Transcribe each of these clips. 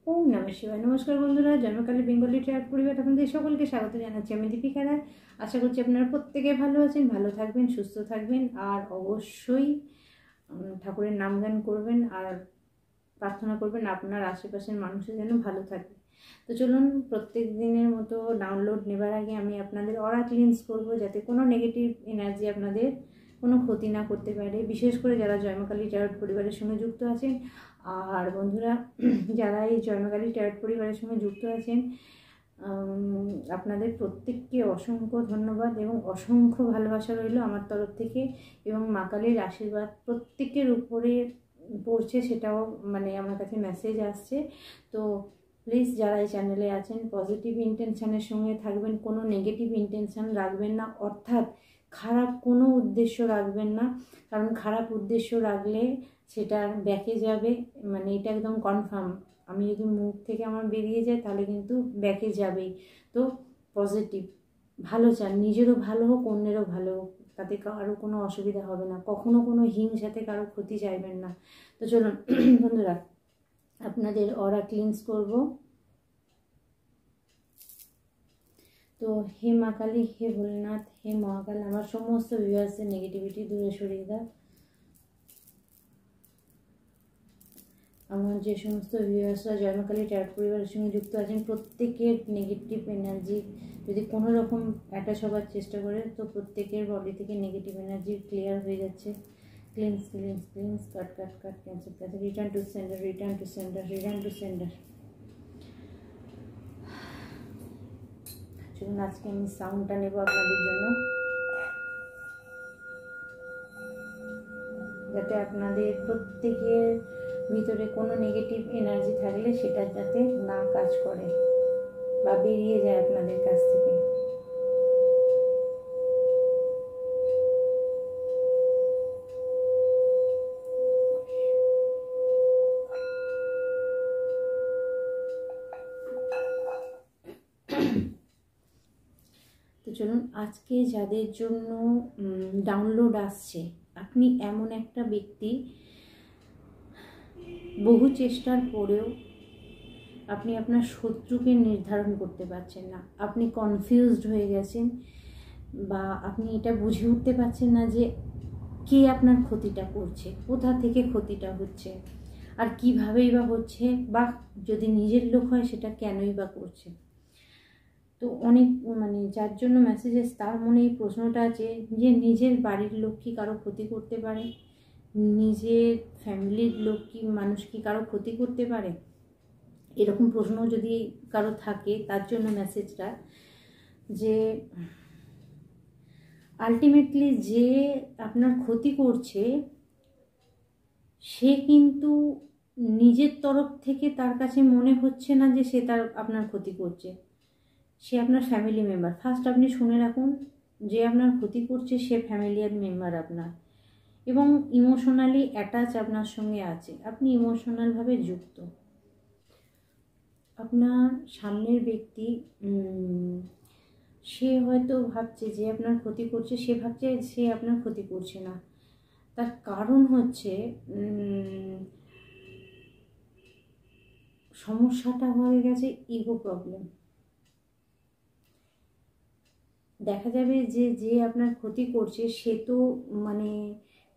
ওম নমঃ শিবায়। নমস্কার বন্ধুরা, জন্মকালী বেঙ্গলি ট্রায়াড পরিবার আপনাদের সকলকে স্বাগত জানাচ্ছি। আমি দীপিকা রায়। আশা করছি আপনারা প্রত্যেকে ভালো আছেন, ভালো থাকবেন, সুস্থ থাকবেন, আর অবশ্যই ঠাকুরের নামগান করবেন আর প্রার্থনা করবেন আপনার আশেপাশের মানুষের যেন ভালো থাকে। তো চলুন, প্রত্যেক দিনের মতো ডাউনলোড নেবার আগে আমি আপনাদের অরা ক্লিনস করবো, যাতে কোনো নেগেটিভ এনার্জি আপনাদের কোনো ক্ষতি না করতে পারে, বিশেষ করে যারা জয়মাকালী ট্যারট পরিবারের সঙ্গে যুক্ত আছেন। আর বন্ধুরা, যারা এই জয়মাকালী ট্যারট পরিবারের সঙ্গে যুক্ত আছেন, আপনাদের প্রত্যেককে অসংখ্য ধন্যবাদ এবং অসংখ্য ভালোবাসা রইল আমার তরফ থেকে, এবং মা কালীর আশীর্বাদ প্রত্যেকের উপরে পড়ছে, সেটাও মানে আমার কাছে মেসেজ আসছে। তো প্লিজ যারা এই চ্যানেলে আছেন, পজিটিভ ইন্টেনশানের সঙ্গে থাকবেন, কোনো নেগেটিভ ইন্টেনশান রাখবেন না, অর্থাৎ খারাপ কোনো উদ্দেশ্য রাখবেন না, কারণ খারাপ উদ্দেশ্য রাখলে সেটা ব্যাকে যাবে, মানে এটা একদম কনফার্ম। আমি যদি মুখ থেকে আমার বেরিয়ে যায় তাহলে কিন্তু ব্যাকে যাবেই। তো পজিটিভ, ভালো চান, নিজেরও ভালো হোক, অন্যেরও ভালো হোক, তাতে কারো কোনো অসুবিধা হবে না, কখনো কোনো হিংসাতে কারো ক্ষতি চাইবেন না। তো চলুন বন্ধুরা, আপনাদের অরা ক্লিনস করব। তো হে মা কালী, হে ভোলেনাথ, হে মহাকাল, আমার সমস্ত ভিউয়ার্সের নেগেটিভিটি দূরে সরিয়ে দাও। আমার যে সমস্ত ভিউয়ার্সরা জয়মাকালী ট্যারট পরিবারের সঙ্গে যুক্ত আছেন, প্রত্যেকের নেগেটিভ এনার্জি যদি কোনো রকম অ্যাটাচ হবার চেষ্টা করে, তো প্রত্যেকের বডি থেকে নেগেটিভ এনার্জি ক্লিয়ার হয়ে যাচ্ছে। Cleanse cleanse cleanse, cut cut cut, cancel cancel, return to sender, return to sender, return to sender. চলুন আজকে আমি সাউন্ডটা নেব আপনাদের জন্য, যাতে আপনাদের প্রত্যেকের ভিতরে কোনো নেগেটিভ এনার্জি থাকলে সেটা যাতে না কাজ করে বা বেরিয়ে যায় আপনাদের কাছ থেকে। তো চলুন, আজকে যাদের জন্য ডাউনলোড আসছে, আপনি এমন একটা ব্যক্তি, বহু চেষ্টার পরেও আপনি আপনার শত্রুকে নির্ধারণ করতে পারছেন না, আপনি কনফিউজড হয়ে গেছেন, বা আপনি এটা বুঝে উঠতে পারছেন না যে কে আপনার ক্ষতিটা করছে, কোথা থেকে ক্ষতিটা হচ্ছে, আর কীভাবেই বা হচ্ছে, বা যদি নিজের লোক হয় সেটা কেনই বা করছে। তো অনেক মানে যার জন্য মেসেজেস, তার মনে এই প্রশ্নটা আছে যে নিজের বাড়ির লোক কি কারো ক্ষতি করতে পারে, নিজের ফ্যামিলির লোক কি, মানুষ কি কারো ক্ষতি করতে পারে, এরকম প্রশ্ন যদি কারো থাকে, তার জন্য মেসেজটা যে আলটিমেটলি যে আপনার ক্ষতি করছে সে কিন্তু নিজের তরফ থেকে তার কাছে মনে হচ্ছে না যে সে আপনার ক্ষতি করছে, সে আপনার ফ্যামিলি মেম্বার। ফার্স্ট আপনি শুনে রাখুন, যে আপনার ক্ষতি করছে সে ফ্যামিলিয়ার মেম্বার আপনার, এবং ইমোশনালি অ্যাটাচ আপনার সঙ্গে আছে, আপনি ইমোশনালভাবে যুক্ত। আপনার সামনের ব্যক্তি সে হয়তো ভাবছে যে আপনার ক্ষতি করছে, সে ভাবছে সে আপনার ক্ষতি করছে না, তার কারণ হচ্ছে সমস্যাটা হয়ে গেছে ইগো প্রবলেম। দেখা যাবে যে যে আপনার ক্ষতি করছে সে তো মানে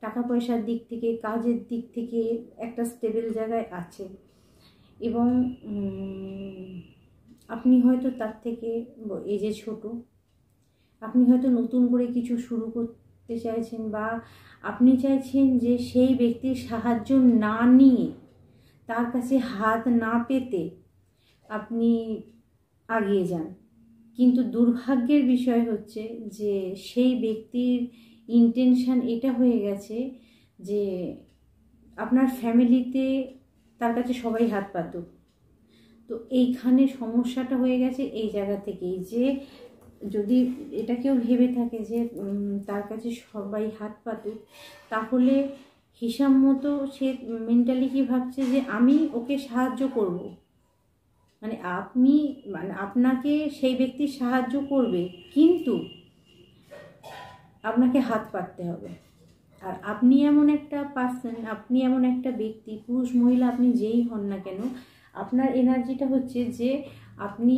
টাকা পয়সার দিক থেকে, কাজের দিক থেকে একটা স্টেবল জায়গায় আছে, এবং আপনি হয়তো তার থেকে এজে ছোট, আপনি হয়তো নতুন করে কিছু শুরু করতে চাইছেন, বা আপনি চাইছেন যে সেই ব্যক্তির সাহায্য না নিয়ে, তার কাছে হাত না পেতে আপনি এগিয়ে যান। কিন্তু দুর্ভাগ্যের বিষয় হচ্ছে যে সেই ব্যক্তির ইন্টেনশন এটা হয়ে গেছে যে আপনার ফ্যামিলিতে তার কাছে সবাই হাত পাতুক। তো এইখানে সমস্যাটা হয়ে গেছে এই জায়গা থেকেই, যে যদি এটা কেউ ভেবে থাকে যে তার কাছে সবাই হাত পাতুক, তাহলে হিসাব মতো সে মেন্টালি কি ভাবছে যে আমি ওকে সাহায্য করব, মানে আপনি মানে আপনাকে সেই ব্যক্তি সাহায্য করবে, কিন্তু আপনাকে হাত পাততে হবে। আর আপনি এমন একটা পার্সন, আপনি এমন একটা ব্যক্তি, পুরুষ মহিলা আপনি যেই হন না কেন, আপনার এনার্জিটা হচ্ছে যে আপনি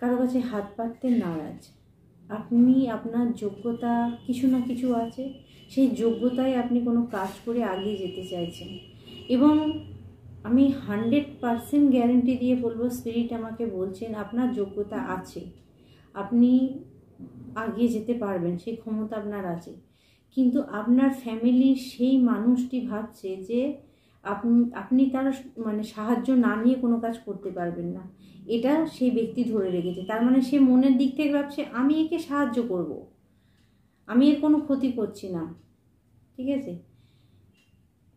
কারো কাছে হাত পাততে নারাজ। আপনি আপনার যোগ্যতা কিছু না কিছু আছে, সেই যোগ্যতায় আপনি কোনো কাজ করে এগিয়ে যেতে চাইছেন। এবং আমি 100% গ্যারেন্টি দিয়ে বলবো, স্পিরিট আমাকে বলছেন আপনার যোগ্যতা আছে, আপনি এগিয়ে যেতে পারবেন, সেই ক্ষমতা আপনার আছে। কিন্তু আপনার ফ্যামিলির সেই মানুষটি ভাবছে যে আপনি তার মানে সাহায্য না নিয়ে কোনো কাজ করতে পারবেন না, এটা সেই ব্যক্তি ধরে রেখেছে। তার মানে সে মনের দিক থেকে ভাবছে আমি একে সাহায্য করব, আমি এর কোনো ক্ষতি করছি না, ঠিক আছে,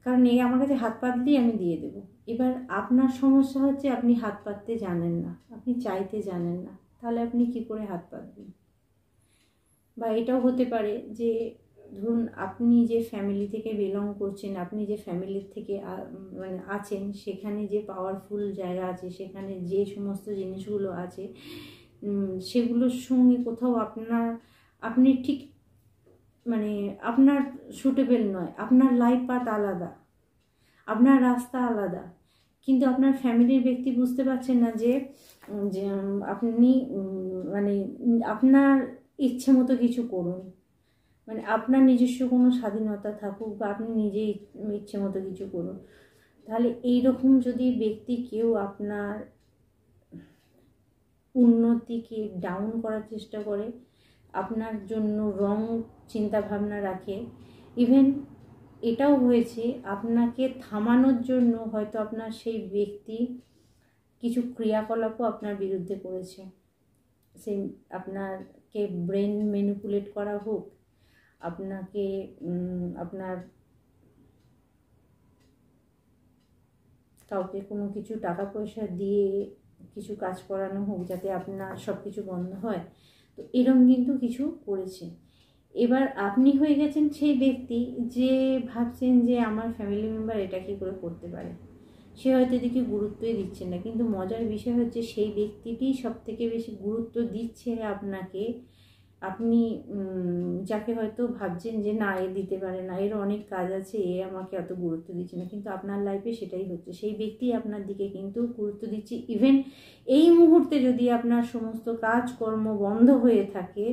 কারণ এ আমার কাছে হাত পাতলেই আমি দিয়ে দেবো। এবার আপনার সমস্যা হচ্ছে আপনি হাত পাততে জানেন না, আপনি চাইতে জানেন না, তাহলে আপনি কি করে হাত পাতবেন? বা এটাও হতে পারে যে ধরুন আপনি যে ফ্যামিলি থেকে বিলং করছেন, আপনি যে ফ্যামিলির থেকে মানে আছেন, সেখানে যে পাওয়ারফুল জায়গা আছে, সেখানে যে সমস্ত জিনিসগুলো আছে, সেগুলোর সঙ্গে কোথাও আপনি ঠিক মানে আপনার সুটেবল নয়, আপনার লাইফ পাথ আলাদা, আপনার রাস্তা আলাদা। কিন্তু আপনার ফ্যামিলির ব্যক্তি বুঝতে পারছেন না যে আপনি মানে আপনার ইচ্ছে মতো কিছু করুন, মানে আপনার নিজস্ব কোনো স্বাধীনতা থাকুক, বা আপনি নিজেই ইচ্ছে মতো কিছু করুন। তাহলে এইরকম যদি ব্যক্তি কেউ আপনার উন্নতিকে ডাউন করার চেষ্টা করে, আপনার জন্য রং চিন্তাভাবনা রাখে, ইভেন এটাও হয়েছে আপনাকে থামানোর জন্য হয়তো আপনার সেই ব্যক্তি কিছু ক্রিয়াকলাপও আপনার বিরুদ্ধে করেছে। সেই আপনাকে ব্রেন ম্যানিপুলেট করা হোক, আপনাকে আপনার কাউকে কোনো কিছু টাকা পয়সা দিয়ে কিছু কাজ করানো হোক যাতে আপনার সব কিছু বন্ধ হয়, তো এরকম কিন্তু কিছু করেছে। এবার আপনি হয়ে গেছেন সেই ব্যক্তি যে ভাবছেন যে আমার ফ্যামিলি মেম্বার এটা কী করে করতে পারে, সে হয়তো এদিকে গুরুত্বই দিচ্ছে না। কিন্তু মজার বিষয় হচ্ছে সেই ব্যক্তিটি সব থেকে বেশি গুরুত্ব দিচ্ছে আপনাকে। আপনি যাকে হয়তো ভাবছেন যে না এ দিতে পারে না, এর অনেক কাজ আছে, এ আমাকে অত গুরুত্ব দিচ্ছে না, কিন্তু আপনার লাইফে সেটাই হচ্ছে, সেই ব্যক্তি আপনার দিকে কিন্তু গুরুত্ব দিচ্ছে। ইভেন এই মুহূর্তে যদি আপনার সমস্ত কাজকর্ম বন্ধ হয়ে থাকে,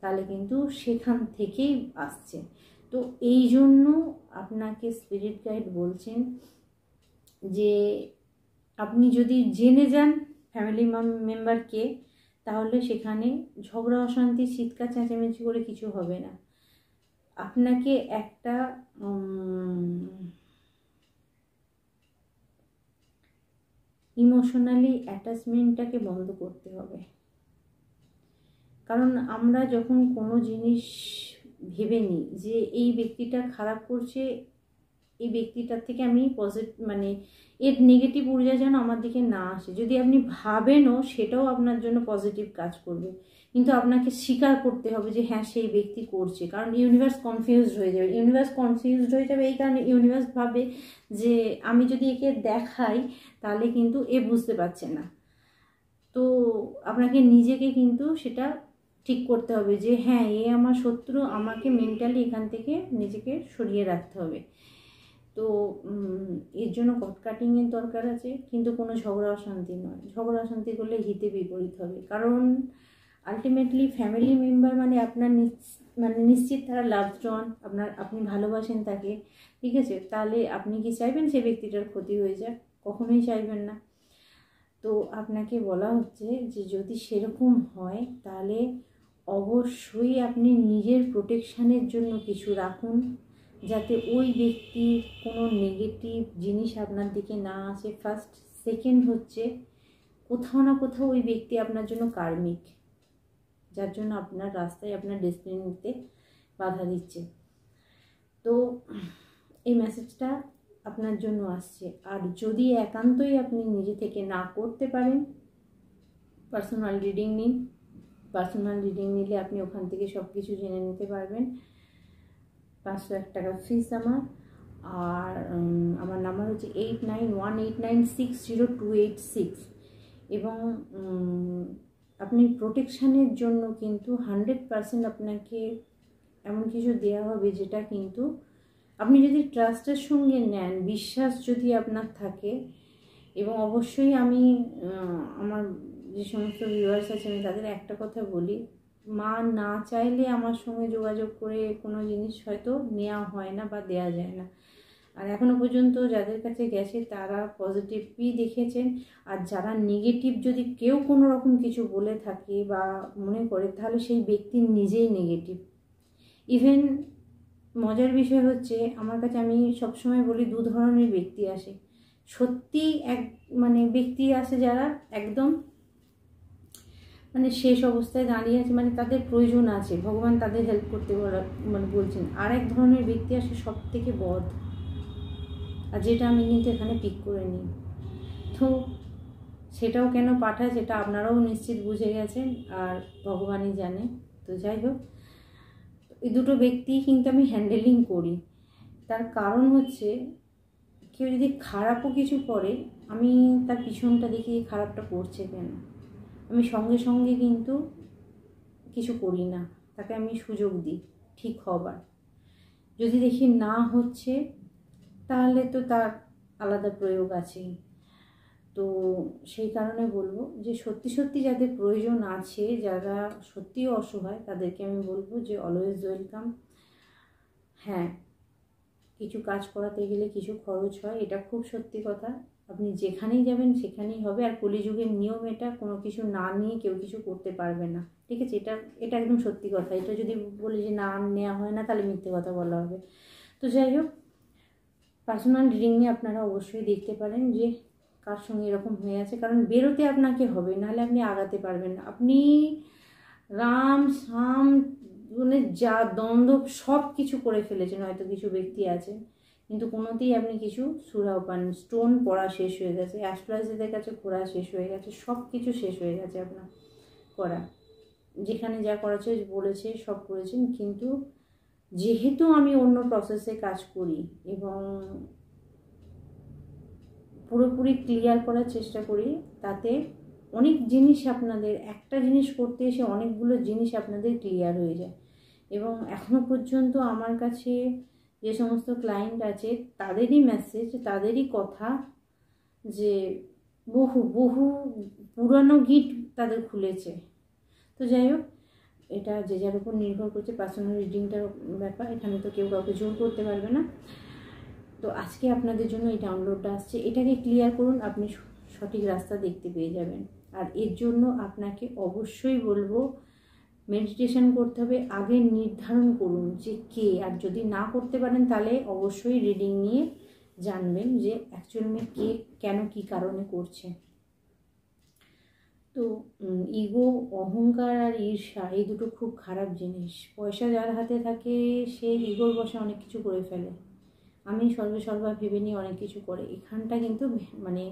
তাহলে কিন্তু সেখান থেকেই আসছে। তো এই জন্য আপনাকে স্পিরিট গাইড বলছেন যে আপনি যদি জেনে যান ফ্যামিলি মেম্বারকে, তাহলে সেখানে ঝগড়া অশান্তি চিৎকার চেঁচামেচি করে কিছু হবে না। আপনাকে একটা ইমোশনালি অ্যাটাচমেন্টটাকে বন্ধ করতে হবে। কারণ আমরা যখন কোনো জিনিস ভেবে নিই যে এই ব্যক্তিটা খারাপ করছে, এই ব্যক্তিটার থেকে আমি মানে এর নেগেটিভ ঊর্জা যেন আমার দিকে না আসে, যদি আপনি ভাবেনও সেটাও আপনার জন্য পজিটিভ কাজ করবে। কিন্তু আপনাকে স্বীকার করতে হবে যে হ্যাঁ সেই ব্যক্তি করছে, কারণ ইউনিভার্স কনফিউজড হয়ে যাবে। এই কারণে ইউনিভার্স ভাবে যে আমি যদি একে দেখাই তাহলে কিন্তু এ বুঝতে পারছে না। তো আপনাকে নিজেকে কিন্তু সেটা ঠিক করতে হবে যে হ্যাঁ এ আমার শত্রু, আমাকে মেন্টালি এখান থেকে নিজেকে সরিয়ে রাখতে হবে। তো এর জন্য কট কাটিংয়ের দরকার আছে, কিন্তু কোনো ঝগড়া অশান্তি নয়। ঝগড়া অশান্তি করলে হিতে বিপরীত হবে, কারণ আলটিমেটলি ফ্যামিলি মেম্বার মানে আপনার নিশ্চিত তারা লাভড ওয়ান, আপনি ভালোবাসেন তাকে, ঠিক আছে, তাহলে আপনি কি চাইবেন সেই ব্যক্তিটার ক্ষতি হয়ে যাক? কখনোই চাইবেন না। তো আপনাকে বলা হচ্ছে যে যদি সেরকম হয় তাহলে অবশ্যই আপনি নিজের প্রোটেকশানের জন্য কিছু রাখুন, যাতে ওই ব্যক্তির কোনো নেগেটিভ জিনিস আপনার দিকে না আসে। ফার্স্ট। সেকেন্ড হচ্ছে কোথাও না কোথাও ওই ব্যক্তি আপনার জন্য কার্মিক, যার জন্য আপনার রাস্তায় আপনার ডেস্টিনিতে বাধা দিচ্ছে। তো এই মেসেজটা আপনার জন্য আসছে। আর যদি একান্তই আপনি নিজে থেকে না করতে পারেন, পার্সোনাল রিডিং নিন। পার্সোনাল রিডিং নিলে আপনি ওখান থেকে সব কিছু জেনে নিতে পারবেন। 501 টাকা ফিস আমার। আর আমার নাম্বার হচ্ছে 8918960286। এবং আপনি প্রোটেকশানের জন্য কিন্তু 100% আপনাকে এমন কিছু দেওয়া হবে যেটা কিন্তু আপনি যদি ট্রাস্টের সঙ্গে নেন, বিশ্বাস যদি আপনার থাকে, এবং অবশ্যই আমি আমার যে সমস্ত ভিউয়ার্স আছে আমি তাদের একটা কথা বলি, মা না চাইলে আমার সঙ্গে যোগাযোগ করে কোনো জিনিস হয়তো নেওয়া হয় না বা দেওয়া যায় না। আর এখনও পর্যন্ত যাদের কাছে গেছে তারা পজিটিভই দেখেছেন, আর যারা নেগেটিভ যদি কেউ কোনো রকম কিছু বলে থাকে বা মনে করে, তাহলে সেই ব্যক্তি নিজেই নেগেটিভ। ইভেন মজার বিষয় হচ্ছে, আমার কাছে আমি সবসময় বলি দু ধরনের ব্যক্তি আসে। সত্যি এক মানে ব্যক্তি আসে যারা একদম মানে শেষ অবস্থায় দাঁড়িয়ে আছে, মানে তাদের প্রয়োজন আছে, ভগবান তাদের হেল্প করতে মানে বলছেন। আর এক ধরনের ব্যক্তি আসে সব থেকে বদ, আর যেটা আমি কিন্তু এখানে পিক করে নিই। তো সেটাও কেন পাঠায় সেটা আপনারাও নিশ্চিত বুঝে গেছেন, আর ভগবানই জানে। তো যাই হোক, এই দুটো ব্যক্তি কিন্তু আমি হ্যান্ডেলিং করি। তার কারণ হচ্ছে, কেউ যদি খারাপও কিছু করে, আমি তার পিছনটা দেখি খারাপটা করছে কেন, আমি সঙ্গে সঙ্গে কিন্তু কিছু করি না, তাকে আমি সুযোগ দিই ঠিক হবার। যদি দেখি না হচ্ছে, তাহলে তো তার আলাদা প্রয়োগ আছে। তো সেই কারণে বলবো যে সত্যি সত্যি যাদের প্রয়োজন আছে, যারা সত্যিই অসহায়, তাদেরকে আমি বলবো যে অলওয়েজ ওয়েলকাম। হ্যাঁ, কিছু কাজ করাতে গেলে কিছু খরচ হয়, এটা খুব সত্যি কথা। আপনি যেখানেই যাবেন সেখানেই হবে। আর কলিযুগের নিয়ম এটা, কোনো কিছু না নিয়ে কেউ কিছু করতে পারবে না, ঠিক আছে? এটা একদম সত্যি কথা। এটা যদি বলি যে না নেওয়া হয় না, তাহলে মিথ্যে কথা বলা হবে। তো যাই হোক, পার্সোনাল রিডিং নিয়ে আপনারা অবশ্যই দেখতে পারেন যে কার সঙ্গে এরকম হয়ে আছে, কারণ বেরোতে আপনাকে হবে, নাহলে আপনি আগাতে পারবেন না। আপনি রাম সাম মানে যা দ্বন্দ্ব সব কিছু করে ফেলেছেন, হয়তো কিছু ব্যক্তি আছেন, কিন্তু কোনোতেই আপনি কিছু সুরাও পান। স্টোন পড়া শেষ হয়ে গেছে, অ্যাস্ট্রোলজিদের কাছে ঘোরা শেষ হয়ে গেছে, সব কিছু শেষ হয়ে গেছে আপনার করা। যেখানে যা করেছে বলেছে সব করেছেন, কিন্তু যেহেতু আমি অন্য প্রসেসে কাজ করি এবং পুরোপুরি ক্লিয়ার করার চেষ্টা করি, তাতে অনেক জিনিস আপনাদের, একটা জিনিস করতে এসে অনেকগুলো জিনিস আপনাদের ক্লিয়ার হয়ে যায়। এবং এখনও পর্যন্ত আমার কাছে যে সমস্ত ক্লায়েন্ট আছে, তাদেরই মেসেজ, তাদেরই কথা যে বহু বহু পুরানো গিট তাদের খুলেছে। তো যাই হোক, এটা যে যার উপর নির্ভর করছে, পার্সোনাল রিডিংটার ব্যাপার, এখানে তো কেউ কাউকে জোর করতে পারবে না। তো আজকে আপনাদের জন্য এই ডাউনলোডটা আসছে, এটাকে ক্লিয়ার করুন, আপনি সঠিক রাস্তা দেখতে পেয়ে যাবেন। আর এর জন্য আপনাকে অবশ্যই বলবো মেডিটেশন করতে হবে। আগে নির্ধারণ করুন যে কে, আর যদি না করতে পারেন তাহলে অবশ্যই রিডিং নিয়ে জানবেন যে অ্যাকচুয়ালি কে কেন কি কারণে করছে। তো ইগো, অহংকার আর ঈর্ষা, এই দুটো খুব খারাপ জিনিস। পয়সা যার হাতে থাকে সে ইগোর বশে অনেক কিছু করে ফেলে। আমি সর্বা ভেবে নিয়ে অনেক কিছু করে, এখানটা কিন্তু মানে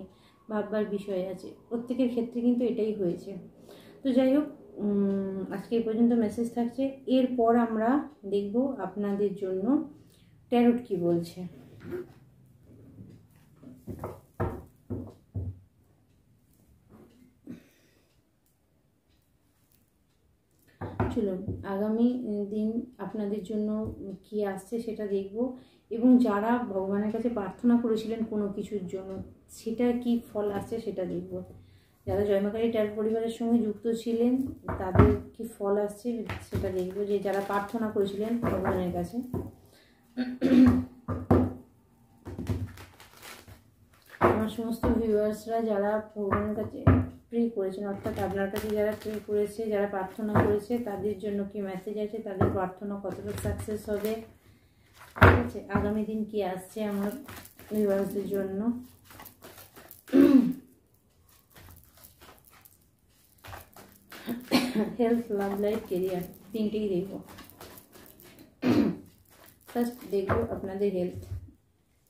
ভাববার বিষয় আছে। প্রত্যেকের ক্ষেত্রে কিন্তু এটাই হয়েছে। তো যাই হোক, আজকে এই পর্যন্ত মেসেজ থাকছে। এরপর আমরা দেখব আপনাদের জন্য ট্যারোট কি বলছে। চলুন, আগামী দিন আপনাদের জন্য কি আসছে সেটা দেখব, এবং যারা ভগবানের কাছে প্রার্থনা করেছিলেন কোনো কিছুর জন্য, সেটার কি ফল আসছে সেটা দেখব। যারা জয়মাকালী ট্যারোট পরিবারের সঙ্গে যুক্ত ছিলেন তাদের কি ফল আসছে সেটা দেখব, যে যারা প্রার্থনা করেছিলেন ভগবানের কাছে। আমার সমস্ত ভিউয়ার্সরা যারা ভগবানের কাছে প্রে করেছেন, অর্থাৎ আপনার কাছে যারা প্রে করেছে, যারা প্রার্থনা করেছে, তাদের জন্য কি মেসেজ আছে, তাদের প্রার্থনা কতটা সাকসেস হবে, ঠিক আছে? আগামী দিন কি আসছে আমার ভিউয়ার্সদের জন্য। হেলথ, লাভ লাইফ, কেরিয়ার, তিনটেই দেখব। ফার্স্ট দেখব আপনাদের হেলথ।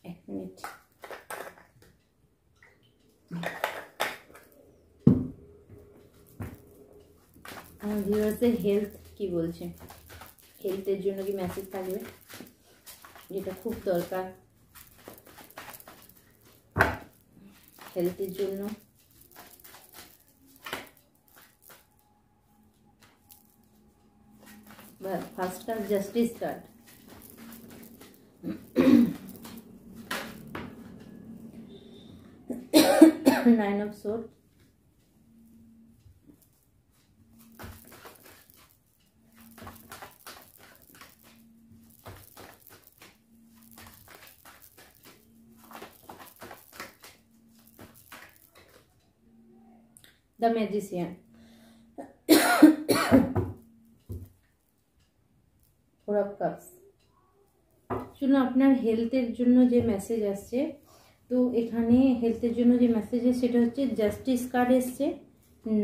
এক মিনিট। আমার ভিউয়ার্সের হেলথ কি বলছে, হেলথের জন্য কি মেসেজ থাকবে, যেটা খুব দরকার হেলথের জন্য। First card justice card. Nine of sword, the magician, four of cups. শুনুন, আপনার হেলথের জন্য যে মেসেজ আসছে, তো এখানে হেলথের জন্য যে মেসেজ এসছে সেটা হচ্ছে জাস্টিস কার্ড এসছে,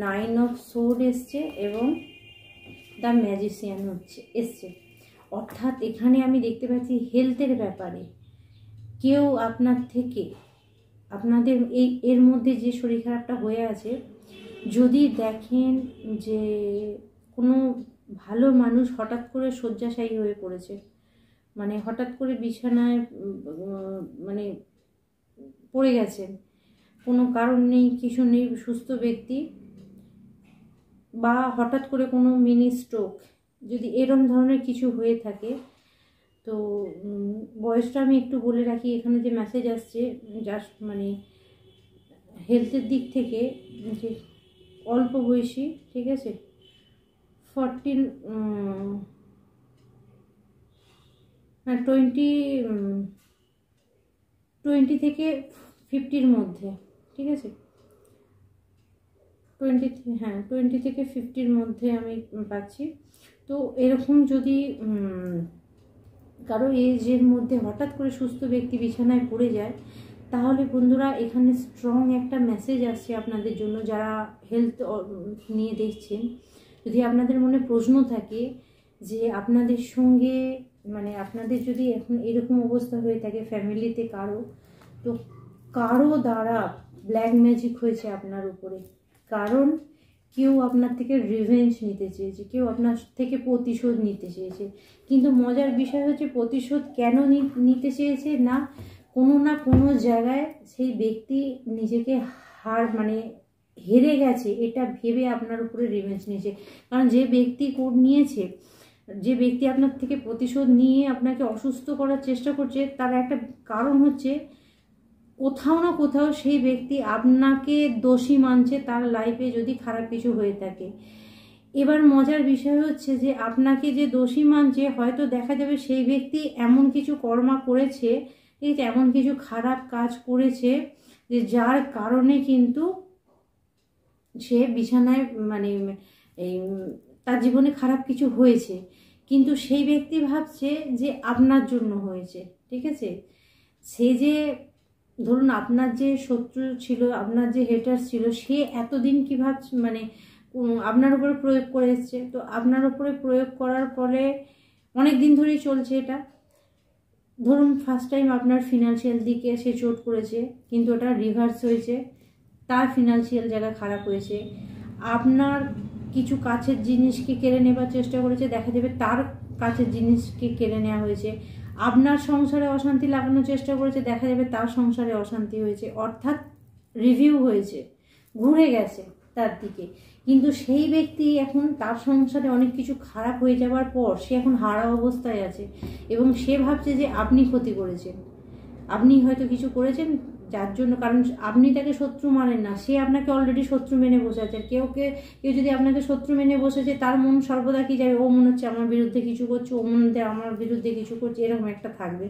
নাইন অফ সোর্ড এসছে এবং দ্য ম্যাজিশিয়ান এসছে। অর্থাৎ এখানে আমি দেখতে পাচ্ছি হেলথের ব্যাপারে কেউ আপনার থেকে, আপনাদের এর মধ্যে যে শরীর খারাপটা হয়ে আছে, যদি দেখেন যে কোনো ভালো মানুষ হঠাৎ করে শয্যাশায়ী হয়ে পড়েছে, মানে হঠাৎ করে বিছানায় মানে পড়ে গেছেন, কোনো কারণ নেই, কিছু নেই, সুস্থ ব্যক্তি, বা হঠাৎ করে কোনো মিনি স্ট্রোক, যদি এরকম ধরনের কিছু হয়ে থাকে, তো বয়সটা আমি একটু বলে রাখি। এখানে যে মেসেজ আসছে জাস্ট মানে হেলথের দিক থেকে যে অল্প বয়সী, ঠিক আছে, 20 থেকে 50-র মধ্যে, ঠিক আছে, 20 থেকে 50-র মধ্যে আমি পাচ্ছি। তো এরকম যদি কারো এজের মধ্যে হঠাৎ করে সুস্থ ব্যক্তি বিছানায় পড়ে যায়, তাহলে বন্ধুরা এখানে স্ট্রং একটা মেসেজ আসছে আপনাদের জন্য, যারা হেলথ নিয়ে দেখছেন। যদি আপনাদের মনে প্রশ্ন থাকে যে আপনাদের সঙ্গে মানে আপনাদের যদি এখন এরকম অবস্থা হয়ে থাকে ফ্যামিলিতে কারো, তো কারো দ্বারা ব্ল্যাক ম্যাজিক হয়েছে আপনার উপরে, কারণ কেউ আপনার থেকে রিভেঞ্জ নিতে চেয়েছে, কেউ আপনার থেকে প্রতিশোধ নিতে চেয়েছে। কিন্তু মজার বিষয় হচ্ছে প্রতিশোধ কেন নিতে চেয়েছে না কোনো জায়গায় সেই ব্যক্তি নিজেকে হেরে গেছে এটা ভেবে আপনার উপরে রিভেঞ্জ নিয়েছে। কারণ যে ব্যক্তি নিয়েছে, যে ব্যক্তি আপনার থেকে প্রতিশোধ নিয়ে আপনাকে অসুস্থ করার চেষ্টা করছে, তার একটা কারণ হচ্ছে কোথাও না কোথাও সেই ব্যক্তি আপনাকে দোষী মানছে তার লাইফে যদি খারাপ কিছু হয়ে থাকে। এবার মজার বিষয় হচ্ছে যে আপনাকে যে দোষী মানছে, হয়তো দেখা যাবে সেই ব্যক্তি এমন কিছু কর্মা করেছে, ঠিক আছে, এমন কিছু খারাপ কাজ করেছে যে যার কারণে কিন্তু সে বিছানায় মানে এই তার জীবনে খারাপ কিছু হয়েছে, কিন্তু সেই ব্যক্তি ভাবছে যে আপনার জন্য হয়েছে, ঠিক আছে। সে যে ধরুন আপনার যে শত্রু ছিল, আপনার যে হেটার ছিল, সে এতদিন কি ভাবছে মানে আপনার উপরে প্রয়োগ করে এসছে, তো আপনার উপরে প্রয়োগ করার পরে অনেক দিন ধরেই চলছে এটা। ধরুন ফার্স্ট টাইম আপনার ফিনান্সিয়াল দিকে সে চোট করেছে, কিন্তু ওটা রিভার্স হয়েছে, তার ফিনান্সিয়াল জায়গা খারাপ হয়েছে। আপনার কিছু কাছের জিনিসকে কেড়ে নেবার চেষ্টা করেছে, দেখা যাবে তার কাছের জিনিসকে কেড়ে নেওয়া হয়েছে। আপনার সংসারে অশান্তি লাগানোর চেষ্টা করেছে, দেখা যাবে তার সংসারে অশান্তি হয়েছে, অর্থাৎ রিভিউ হয়েছে, ঘুরে গেছে তার দিকে। কিন্তু সেই ব্যক্তি এখন তার সংসারে অনেক কিছু খারাপ হয়ে যাওয়ার পর সে এখন হারা অবস্থায় আছে এবং সে ভাবছে যে আপনি ক্ষতি করেছেন, আপনি হয়তো কিছু করেছেন যার জন্য, কারণ আপনি তাকে শত্রু মানেন না, সে আপনাকে অলরেডি শত্রু মেনে বসে আছে। কেউ যদি আপনাকে শত্রু মেনে বসেছে, তার মন সর্বদা কি যাবে, ও মনে হচ্ছে আমার বিরুদ্ধে কিছু করছে, ও মনে হচ্ছে আমার বিরুদ্ধে কিছু করছে, এরকম একটা থাকবে।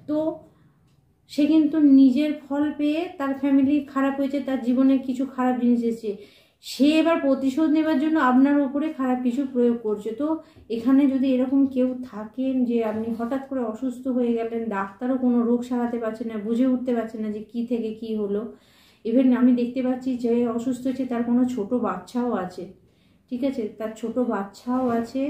তো সে কিন্তু নিজের ফল পেয়ে, তার ফ্যামিলি খারাপ হয়েছে, তার জীবনে কিছু খারাপ জিনিস এসেছে, সে এবার প্রতিশোধ নেবার জন্য আপনার উপরে খারাপ কিছু প্রয়োগ করছে। তো এখানে যদি এরকম কেউ থাকেন যে আপনি হঠাৎ করে অসুস্থ হয়ে গেলেন, ডাক্তারও কোনো রোগ সারাতে পারছে না, বুঝে উঠতে পারছে না যে কি থেকে কি হলো, ইভেন আমি দেখতে পাচ্ছি যে অসুস্থ হচ্ছে তার কোনো ছোট বাচ্চাও আছে, ঠিক আছে, তার ছোট বাচ্চাও আছে,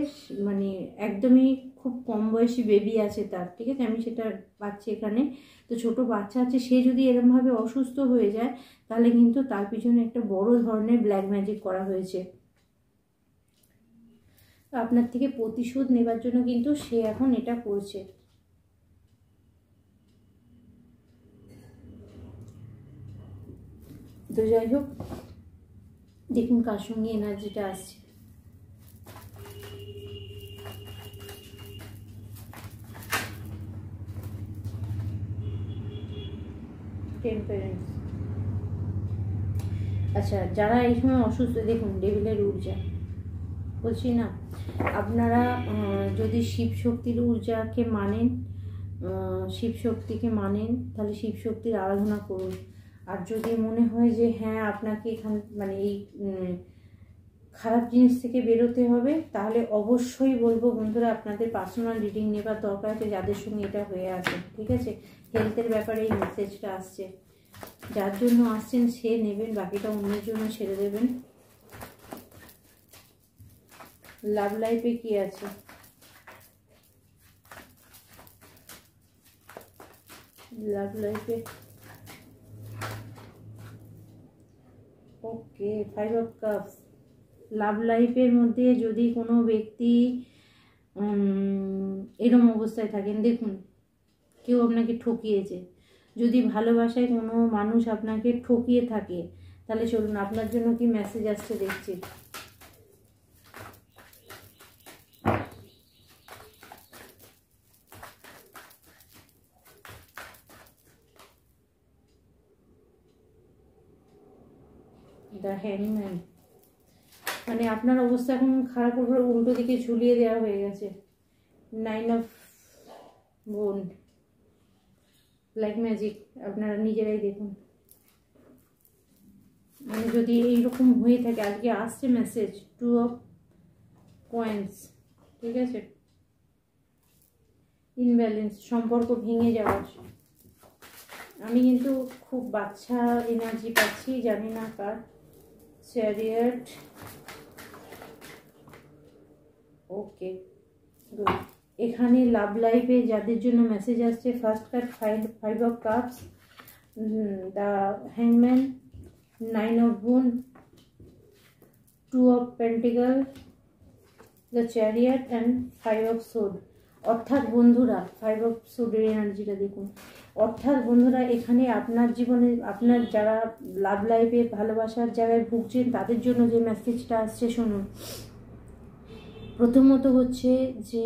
মানে একদমই খুব কম বয়সী বেবি আছে তার, ঠিক আছে, আমি সেটা পাচ্ছি এখানে। তো ছোট বাচ্চা আছে, সে যদি এরমভাবে অসুস্থ হয়ে যায়, তাহলে কিন্তু তার পিছনে একটা বড় ধরনের ব্ল্যাক ম্যাজিক করা হয়েছে। আপনার থেকে প্রতিশোধ নেবার জন্য কিন্তু সে এখন এটা করছে। তো যাই হোক, দেখুন কার সঙ্গে এনার্জিটা আসছে। টেম্পারেন্স, আচ্ছা, যারা এই সময় অসুস্থ, দেখুন ডেভিলের ঊর্জা বলছি না, আপনারা যদি শিব শক্তির ঊর্জাকে মানেন, শিব শক্তিকে মানেন, তাহলে শিব শক্তির আরাধনা করুন। আর যদি মনে হয় যে হ্যাঁ আপনাকে এখান মানে এই খারাপ জিনিস থেকে বেরোতে হবে, তাহলে অবশ্যই বলবো বন্ধুরা আপনাদের পার্সোনাল রিডিং নেবার দরকার আছে, যাদের সঙ্গে এটা হয়ে আছে, ঠিক আছে। হেলথের ব্যাপারে এই মেসেজটা আসছে, যার জন্য আসছেন সে নেবেন, বাকিটা অন্যের জন্য ছেড়ে দেবেন। লাভ লাইফে কি আছে? লাভ লাইফে ওকে 5 অফ কাপস। লাভ লাইফের মধ্যে যদি কোনো ব্যক্তি এরকম অবস্থায় থাকেন, দেখুন কেউ আপনাকে ঠকিয়েছে, যদি ভালোবাসায় কোনো মানুষ আপনাকে ঠকিয়ে থাকে, তাহলে চলুন আপনার জন্য কি মেসেজ আসছে দেখছি। দ্য হ্যাংম্যান, মানে আপনার অবস্থা এখন খারাপ করে উল্টো দিকে ঝুলিয়ে দেওয়া হয়ে গেছে। 9 অফ ওয়ান্ড, লাইক ম্যাজিক, আপনারা নিজেরাই দেখুন। মানে যদি এইরকম হয়ে থাকে, আজকে আসছে মেসেজ 2 অফ কয়েন্স, ঠিক আছে। ইনব্যালেন্স, সম্পর্ক ভেঙে যাওয়ার। আমি কিন্তু খুব বাচ্চা এনার্জি পাচ্ছি, জানি না কার। Chariot, okay good. এখানে লাভ লাইফে যাদের জন্য মেসেজ আসছে, first card 5 of cups, the হ্যাংম্যান, 9 of wand, 2 of pentacle, the chariot and 5 of sword. অর্থাৎ বন্ধুরা 5 অফ সোডের এনার্জিটা দেখুন। অর্থাৎ বন্ধুরা এখানে আপনার জীবনে, আপনার যারা লাভ লাইফে ভালোবাসার জায়গায় ভুগছেন, তাদের জন্য যে মেসেজটা আসছে শুনুন। প্রথমত হচ্ছে যে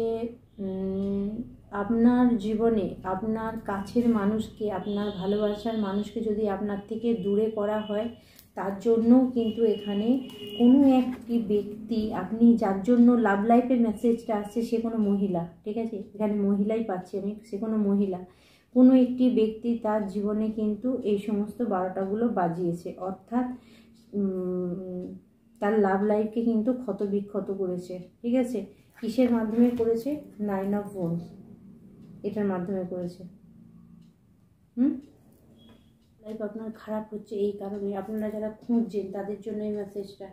আপনার জীবনে আপনার কাছের মানুষকে, আপনার ভালোবাসার মানুষকে যদি আপনার থেকে দূরে করা হয়, তার জন্যও কিন্তু এখানে কোনো একটি ব্যক্তি, আপনি যার জন্য লাভ লাইফের মেসেজটা আসছে, সে কোনো মহিলা, ঠিক আছে, এখানে মহিলাই পাচ্ছি আমি, সে কোনো মহিলা, কোনো একটি ব্যক্তি তার জীবনে কিন্তু এই সমস্ত 12টাগুলো বাজিয়েছে। অর্থাৎ তার লাভ লাইফকে কিন্তু ক্ষত বিক্ষত করেছে, ঠিক আছে। কিসের মাধ্যমে করেছে? 9 অফ ওয়ান্ডস, এটার মাধ্যমে করেছে। লাইফ আপনার খারাপ হচ্ছে এই কারণে, আপনারা যারা খুঁজছেন তাদের জন্য এই মেসেজটা।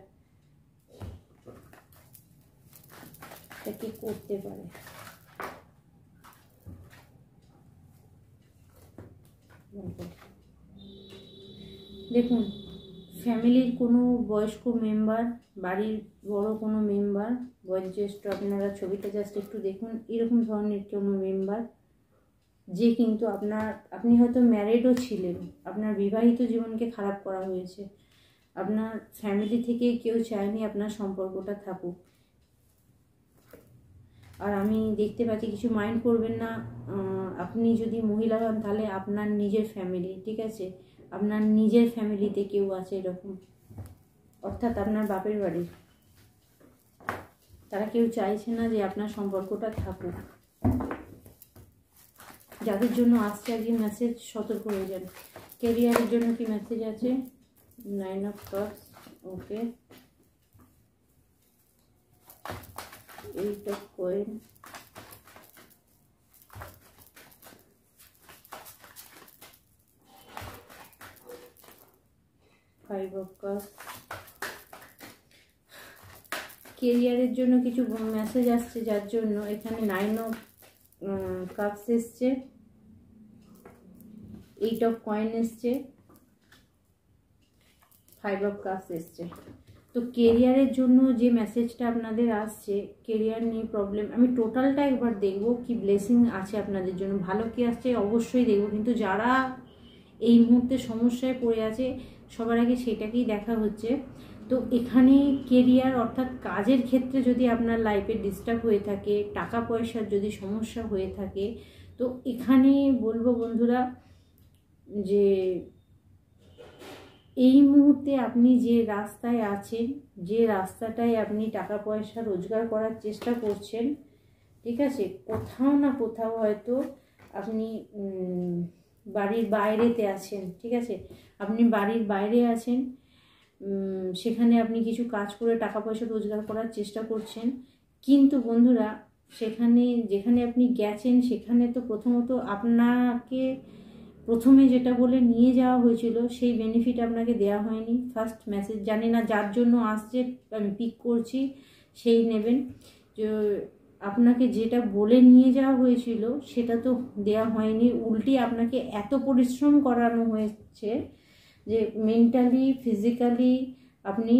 কি করতে পারে? দেখুন ফ্যামিলির কোনো বয়স্ক মেম্বার, বাড়ির বড় কোনো মেম্বার, বয়োজ্যেষ্ঠ, আপনারা ছবিটা জাস্ট একটু দেখুন, এরকম ধরনের কোনো মেম্বার যে কিন্তু আপনি হয়তো ম্যারিডও ছিলেন, আপনার বিবাহিত জীবনকে খারাপ করা হয়েছে, আপনার ফ্যামিলি থেকে কেউ চায়নি আপনার সম্পর্কটা থাকুক। আর আমি দেখতে পাচ্ছি, কিছু মাইন্ড করবেন না, আপনি যদি মহিলা হন তাহলে আপনার নিজের ফ্যামিলি, ঠিক আছে, আপনার নিজের ফ্যামিলিতে কেউ আছে এরকম, অর্থাৎ আপনার বাপের বাড়ির, তারা কেউ চাইছে না যে আপনার সম্পর্কটা থাকুক। যাদের জন্য আসছে আজকে মেসেজ, সতর্ক হয়ে যান। ক্যারিয়ারের জন্য কি মেসেজ আছে? 9 of cups, okay, 8 of coin, 5 of cups. কেরিয়ারের জন্য কিছু মেসেজ আসছে, যার জন্য এখানে 9 অফ কাপস এসছে, 8 অফ কয়েন এসছে, 5 অফ কাপস এসছে। তো কেরিয়ারের জন্য যে মেসেজটা আপনাদের আসছে, কেরিয়ার নিয়ে প্রবলেম, আমি টোটালটা একবার দেখব কি ব্লেসিং আছে আপনাদের জন্য, ভালো কি আসছে অবশ্যই দেখব, কিন্তু যারা এই মুহূর্তে সমস্যায় পড়ে আছে সবার আগে সেটাকেই দেখা হচ্ছে। তো এখানে কেরিয়ার অর্থাৎ কাজের ক্ষেত্রে যদি আপনার লাইফে ডিস্টার্ব হয়ে থাকে, টাকা পয়সার যদি সমস্যা হয়ে থাকে, তো এখানে বলবো বন্ধুরা যে এই মুহূর্তে আপনি যে রাস্তায় আছেন, যে রাস্তাটায় আপনি টাকা পয়সা রোজগার করার চেষ্টা করছেন, ঠিক আছে, কোথাও না কোথাও হয়তো আপনি বাড়ির বাইরেতে আছেন, ঠিক আছে, আপনি বাড়ির বাইরে আছেন, সেখানে আপনি কিছু কাজ করে টাকা পয়সা রোজগার করার চেষ্টা করছেন। কিন্তু বন্ধুরা, সেখানে যেখানে আপনি গেছেন সেখানে তো প্রথমত আপনাকে প্রথমে যেটা বলে নিয়ে যাওয়া হয়েছিল সেই বেনিফিট আপনাকে দেওয়া হয়নি। ফার্স্ট মেসেজ, জানি না যার জন্য আসছে, আমি পিক করছি সেই নেবেন। যে আপনাকে যেটা বলে নিয়ে যাওয়া হয়েছিল সেটা তো দেওয়া হয়নি, উল্টে আপনাকে এত পরিশ্রম করানো হয়েছে যে মেন্টালি ফিজিক্যালি আপনি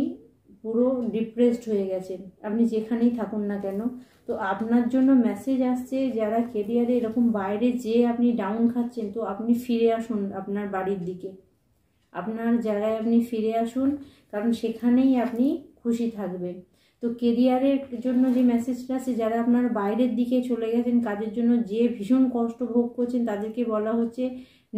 পুরো ডিপ্রেসড হয়ে গেছেন, আপনি যেখানেই থাকুন না কেন। তো আপনার জন্য মেসেজ আসছে, যারা কেরিয়ারে এরকম বাইরে যে আপনি ডাউন খাচ্ছেন, তো আপনি ফিরে আসুন আপনার বাড়ির দিকে, আপনার জায়গায় আপনি ফিরে আসুন, কারণ সেখানেই আপনি খুশি থাকবেন। তো কেরিয়ারের জন্য যে মেসেজটা আছে, যারা আপনার বাইরের দিকে চলে গেছেন কাজের জন্য, যে ভীষণ কষ্ট ভোগ করছেন, তাদেরকে বলা হচ্ছে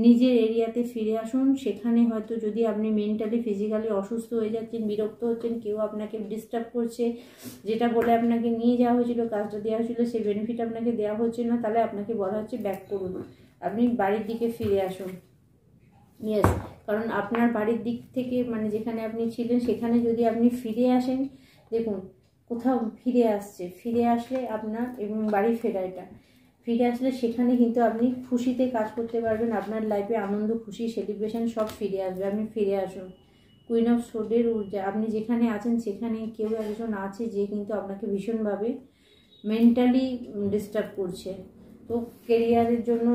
নিজের এরিয়াতে ফিরে আসুন। সেখানে হয়তো যদি আপনি মেন্টালি ফিজিক্যালি অসুস্থ হয়ে যাচ্ছেন, বিরক্ত হচ্ছেন, কেউ আপনাকে ডিস্টার্ব করছে, যেটা বলে আপনাকে নিয়ে যাওয়া হয়েছিল, কাজটা দেওয়া হয়েছিল, সেই বেনিফিট আপনাকে দেওয়া হচ্ছে না, তাহলে আপনাকে বলা হচ্ছে ব্যাক করুন, আপনি বাড়ির দিকে ফিরে আসুন। ইয়েস, কারণ আপনার বাড়ির দিক থেকে মানে যেখানে আপনি ছিলেন সেখানে যদি আপনি ফিরে আসেন, দেখুন কোথাও ফিরে আসছে, ফিরে আসলে আপনার এবং বাড়ি ফেরা, এটা ফিরে আসলে সেখানে কিন্তু আপনি খুশিতে কাজ করতে পারবেন, আপনার লাইফে আনন্দ খুশি সেলিব্রেশন সব ফিরে আসবে, আপনি ফিরে আসুন। কুইন অফ সোডের ঊর্জা, আপনি যেখানে আছেন সেখানে কেউ একজন আছে যে কিন্তু আপনাকে ভীষণভাবে মেন্টালি ডিস্টার্ব করছে। তো কেরিয়ারের জন্য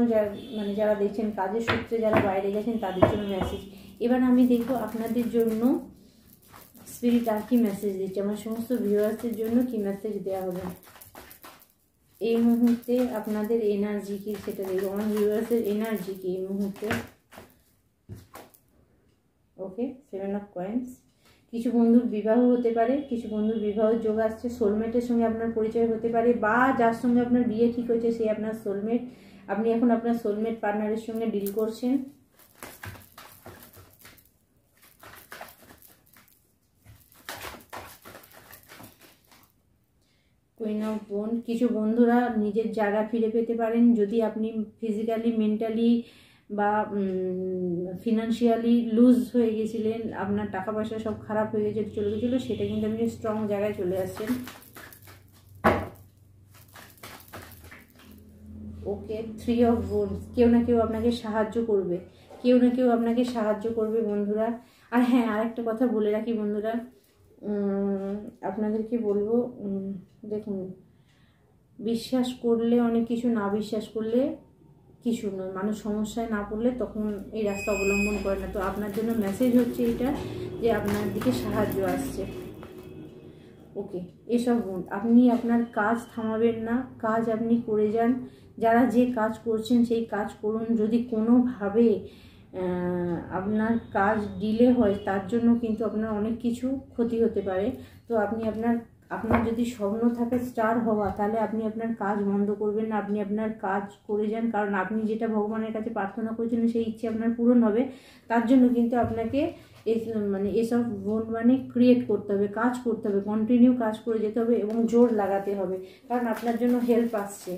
মানে যারা দেখছেন কাজের সূত্রে যারা বাইরে গেছেন তাদের জন্য মেসেজ। এবার আমি দেখবো আপনাদের জন্য স্পিরিট আর কি মেসেজ দিচ্ছে, আমার সমস্ত ভিউয়ার্সদের জন্য কি মেসেজ দেওয়া হবে এই মুহূর্তে, আপনাদের এনার্জি কি সেটা দেখবো, আমার ভিউয়ার্সের এনার্জি কি এই মুহূর্তে। ওকে, 7 অফ কয়েন্স। কিছু বন্ধুর বিবাহ হতে পারে, কিছু বন্ধুর বিবাহ যোগ আসছে, সোলমেটের সঙ্গে আপনার পরিচয় হতে পারে, বা যার সঙ্গে আপনার বিয়ে ঠিক হয়েছে সে আপনার সোলমেট, আপনি এখন আপনার সোলমেট পার্টনারের সঙ্গে ডিল করছেন। কুইন অফ ওয়ান্ড, কিছু বন্ধুরা নিজের জায়গা ফিরে পেতে পারেন যদি আপনি ফিজিক্যালি মেন্টালি বা ফিনান্সিয়ালি লুজ হয়ে গেছিলেন, আপনার টাকা পয়সা সব খারাপ হয়ে গেছে, চলে গেছিলো, সেটা কিন্তু আপনি স্ট্রং জায়গায় চলে আসছেন। ওকে, 3 অফ ওয়ান্ডস, কেউ না কেউ আপনাকে সাহায্য করবে, কেউ না কেউ আপনাকে সাহায্য করবে বন্ধুরা। আর হ্যাঁ, আরেকটা কথা বলে রাখি বন্ধুরা, আপনাদেরকে বলবো, দেখুন বিশ্বাস করলে অনেক কিছু, না বিশ্বাস করলে কিছু নয়, মানুষ সমস্যায় না পড়লে তখন এই রাস্তা অবলম্বন করে না। তো আপনার জন্য মেসেজ হচ্ছে এটা যে আপনার দিকে সাহায্য আসছে। ওকে, এসব গুণ, আপনি আপনার কাজ থামাবেন না, কাজ আপনি করে যান, যারা যে কাজ করছেন সেই কাজ করুন। যদি কোনোভাবে আপনার কাজ ডিলে হয় তার জন্য কিন্তু আপনার অনেক কিছু ক্ষতি হতে পারে। তো আপনি আপনার যদি স্বপ্ন থাকে স্টার হওয়া, তাহলে আপনি আপনার কাজ বন্ধ করবেন না, আপনি আপনার কাজ করে যান, কারণ আপনি যেটা ভগবানের কাছে প্রার্থনা করেছেন সেই ইচ্ছে আপনার পূরণ হবে। তার জন্য কিন্তু আপনাকে মানে এসব মানে ক্রিয়েট করতে হবে, কাজ করতে হবে, কন্টিনিউ কাজ করে যেতে হবে এবং জোর লাগাতে হবে, কারণ আপনার জন্য হেল্প আসছে,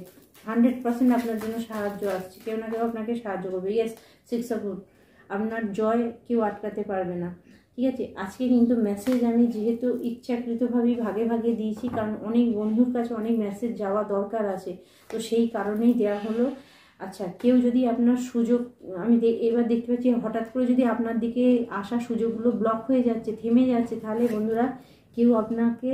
100% আপনার জন্য সাহায্য আসছে, কেউ না কেউ আপনাকে সাহায্য করবে। ইয়েস, 6 অফ ওয়ান্ডস, আপনার জয় কেউ আটকাতে পারবে না। ঠিক আছে, আজকে কিন্তু মেসেজ আমি যেহেতু ইচ্ছাকৃতভাবেই ভাগে ভাগে দিয়েছি, কারণ অনেক বন্ধুর কাছে অনেক মেসেজ যাওয়া দরকার আছে, তো সেই কারণেই দেওয়া হলো। আচ্ছা, কেউ যদি আপনার সুযোগ, আমি এবার দেখতে পাচ্ছি হঠাৎ করে যদি আপনার দিকে আসা সুযোগগুলো ব্লক হয়ে যাচ্ছে, থেমে যাচ্ছে, তাহলে বন্ধুরা কেউ আপনাকে,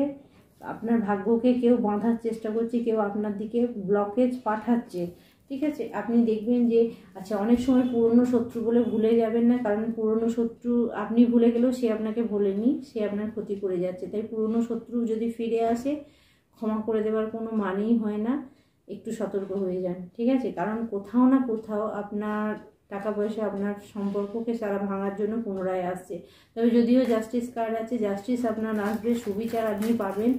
আপনার ভাগ্যকে কেউ বাঁধার চেষ্টা করছে, কেউ আপনার দিকে ব্লকেজ পাঠাচ্ছে। ঠিক আছে, আপনি দেখবেন যে আচ্ছা, অনেক সময় পুরনো শত্রু বলে ভুলে যাবেন না, কারণ পুরনো শত্রু আপনি ভুলে গেলেও সে আপনাকে ভোলেনি, সে আপনার ক্ষতি করে যাচ্ছে। তাই পুরনো শত্রু যদি ফিরে আসে, ক্ষমা করে দেওয়ার কোনো মানেই হয় না, একটু সতর্ক হয়ে যান। ঠিক আছে, কারণ কোথাও না কোথাও আপনার টাকা পয়সা, আপনার সম্পর্ককে সারা ভাঙার জন্য পুনরায় আসছে। তবে যদিও জাস্টিস কার্ড আছে, জাস্টিস আপনার আসবে, সুবিচার আপনি পাবেন।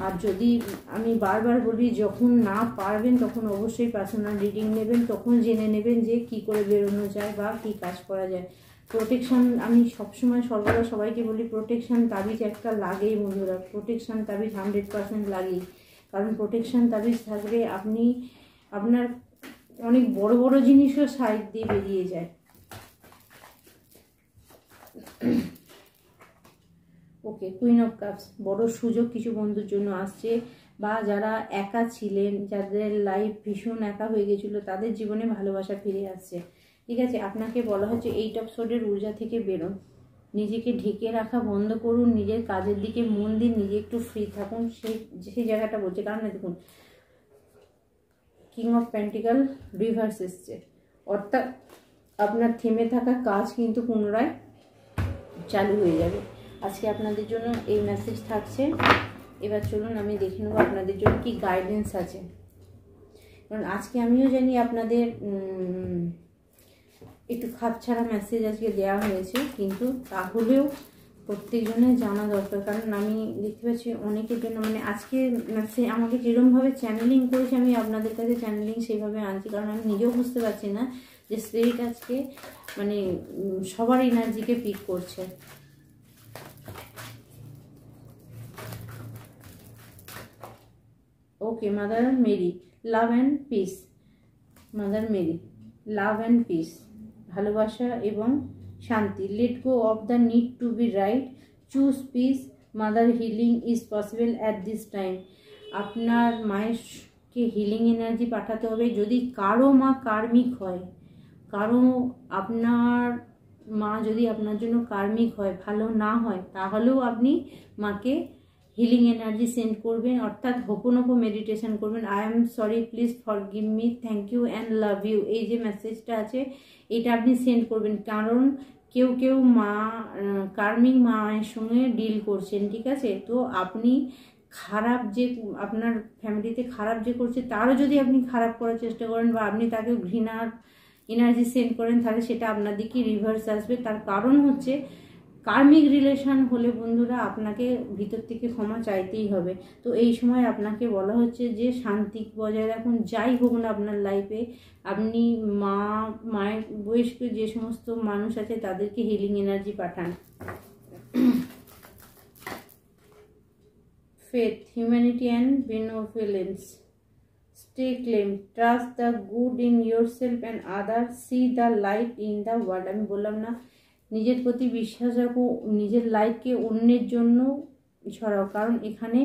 আর যদি আমি বারবার বলি, যখন না পারবেন তখন অবশ্যই পার্সোনাল রিডিং নেবেন, তখন জেনে নেবেন যে কি করে বেরোনো যায় বা কি কাজ করা যায়। প্রোটেকশন আমি সবসময় সর্বদা সবাইকে বলি, প্রোটেকশন তাবিজ একটা লাগেই বন্ধুরা, প্রোটেকশন তাবিজ 100% লাগেই। কারণ প্রোটেকশন তাবিজ থাকলে আপনি আপনার অনেক বড় বড় জিনিসও সাইড দিয়ে বেরিয়ে যায়। ওকে, কুইন অফ কাপস, বড় সুযোগ কিছু বন্ধুর জন্য আসছে, বা যারা একা ছিলেন, যাদের লাইফ ভীষণ একা হয়ে গেছিলো, তাদের জীবনে ভালোবাসা ফিরে আসছে। ঠিক আছে, আপনাকে বলা হচ্ছে 8 অফ সোর্ডের ঊর্জা থেকে বেরোন, নিজেকে ঢেকে রাখা বন্ধ করুন, নিজের কাজের দিকে মন দিন, নিজে একটু ফ্রি থাকুন, সেই জায়গাটা বলছে। কারণ দেখুন, কিং অফ পেন্টিকল রিভার্স এসছে, অর্থাৎ আপনার থেমে থাকা কাজ কিন্তু পুনরায় চালু হয়ে যাবে। আজকে আপনাদের জন্য এই মেসেজ থাকছে। এবার চলুন আমি দেখে নেবো আপনাদের জন্য কি গাইডেন্স আছে। কারণ আজকে আমিও জানি আপনাদের একটু খাপছাড়া মেসেজ আজকে দেওয়া হয়েছে, কিন্তু তাহলেও প্রত্যেকজনের জানা দরকার। কারণ আমি দেখতে পাচ্ছি অনেকের জন্য, মানে আজকে মেসেজ আমাকে যেরকমভাবে চ্যানেলিং করেছে, আমি আপনাদের কাছে চ্যানেলিং সেইভাবে আনছি। কারণ আমি নিজেও বুঝতে পারছি না যে স্পিরিট আজকে মানে সবার এনার্জিকে পিক করছে। Okay, mother Mary, love and peace. Mother Mary, love and peace, ভালোবাসা এবং শান্তি। Let go of the need to be right, choose peace. Mother, healing is possible at this time. আপনার মায়েরকে হিলিং এনার্জি পাঠাতে হবে। যদি কারো মা কার্মিক হয়, কারো আপনার মা যদি আপনার জন্য কার্মিক হয়, ভালো না হয়, তাহলেও আপনি মাকে হিলিং এনার্জি সেন্ড করবেন, অর্থাৎ হোপোনোপো মেডিটেশন করবেন। I am sorry, please forgive me, thank you and love you, এই যে মেসেজটা আছে এটা আপনি সেন্ড করবেন। কারণ কেউ কেউ মা কার্মিক মায়ের সঙ্গে ডিল করছেন, ঠিক আছে? তো আপনি খারাপ যে আপনার ফ্যামিলিতে খারাপ যে করছে, তারও যদি আপনি খারাপ করার চেষ্টা করেন বা আপনি তাকে ঘৃণার এনার্জি সেন্ড করেন, তাহলে সেটা আপনার দিকে রিভার্স আসবে। তার কারণ হচ্ছে কার্মিক রিলেশন হলে বন্ধুরা আপনাকে ভিতর থেকে ক্ষমা চাইতেই হবে। তো এই সময় আপনাকে বলা হচ্ছে যে শান্তি বজায় রাখুন, যাই হোক না আপনার লাইফে। আপনি মায়ের বয়স্ক যে সমস্ত মানুষ আছে তাদেরকে হিলিং এনার্জি পাঠান। Faith, humanity and benevolence. Stay calm, trust the good in yourself and other, see the light in the world. আমি বললাম না, নিজের প্রতি বিশ্বাস রাখো, নিজের লাইফকে অন্যের জন্য ছড়াও। কারণ এখানে